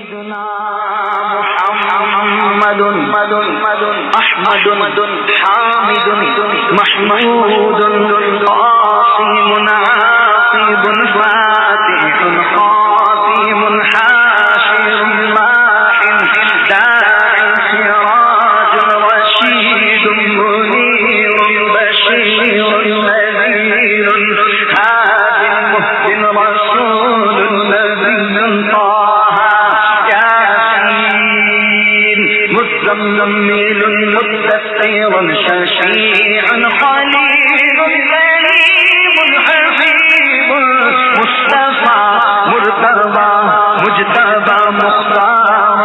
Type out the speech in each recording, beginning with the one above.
سيدنا محمد أحمد حامد محمود قاسم عاقب فاتح خاتم حاشر ماحن داعي سراج رشيد منير بشير نذير هادي مهد رسول النبي طه ياسين مزمل مدثر شفيع خليل كريم حبيب مصطفى مرتضى مجتبى مختار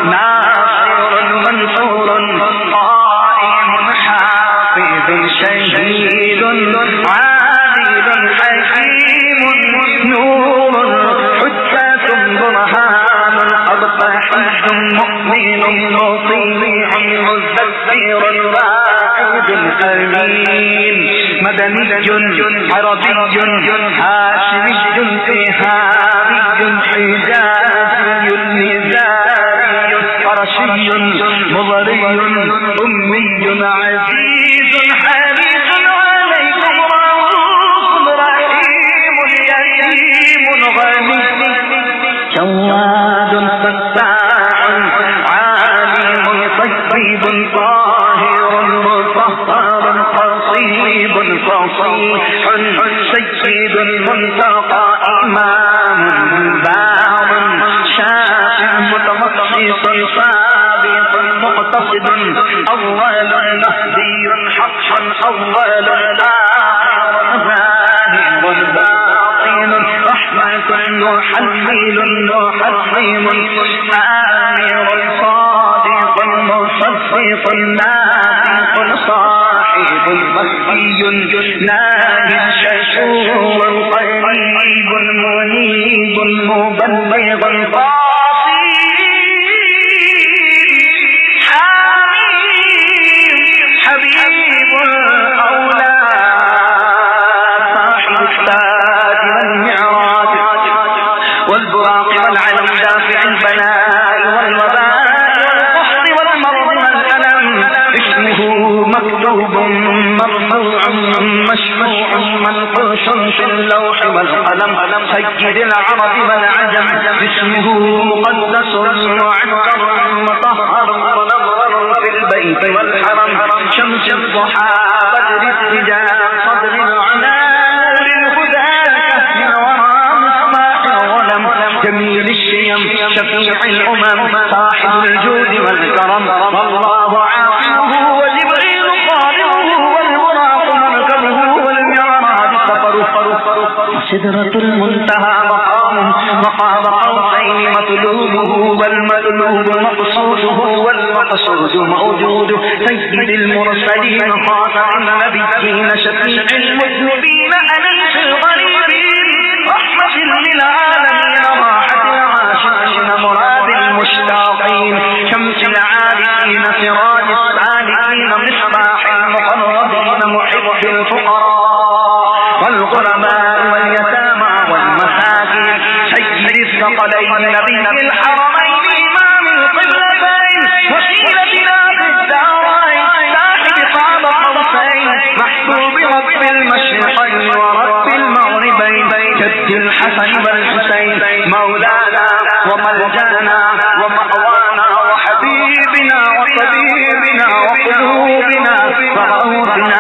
ناصر منصور قائم حافظ شهيد عادل حكيم نور حجة برهان أبطح مؤمن مطيع مزدفر واحد أمين مدني عربي هاشمي تهامي حجازي نزاري قرشي مضري أمي عزيز حريص عليكم رؤوف رحيم يتيم غني جواد فتاح عالم طيب طاهر مطهر قصيب فصيح سيد المنتقى إمام بار شافع متمخصص سابق مقتصد أول مهدي حقا أول آخر ظاهر باطن رحمة محمل محرم آمر صادق مصدق نافق صاحب مهدي ناهي ششور قريب منيب مبلغ حبيب الأولاد صاحب التاج والمعراج والبراق والعلم دافع البلاء والوباء والقحط والمرض والألم اسمه مكتوب مرفوع مشفوع منقوش في اللوح والقلم سيد العرب والعجم اسمه مقدس معطر مطهر منور في البيت والحرم شمس الضحى بدر السجاد صدر العنار الهدى كهف الورى مصباح الظلم جميل الشيم شفيع الأمم صاحب الجود والكرم والله عاقبه وجبريل قارئه والبراق مركبه والمعراج سفره سدرة المنتهى مقام قوسين مطلوبه والمطلوب مقصوده والمقصود موجود سيد المرسلين خاتم النبيين شفيع المذنبين أنيس الغريبين رحمة للعالمين راحة العاشقين مراد المشتاقين شمس العارفين سراج السالكين مصباح المقربين محب الفقراء والغرباء واليتامى والمساكين سيد الثقلين نبي الحرمين إمام القبلتين وسيلتنا في الدارين صاحب قاب قوسين محبوب رب المشرقين ورب المغربين جد الحسن والحسين مولانا وملجانا ومأوانا وحبيبنا وطبيبنا وقلوبنا وغوثنا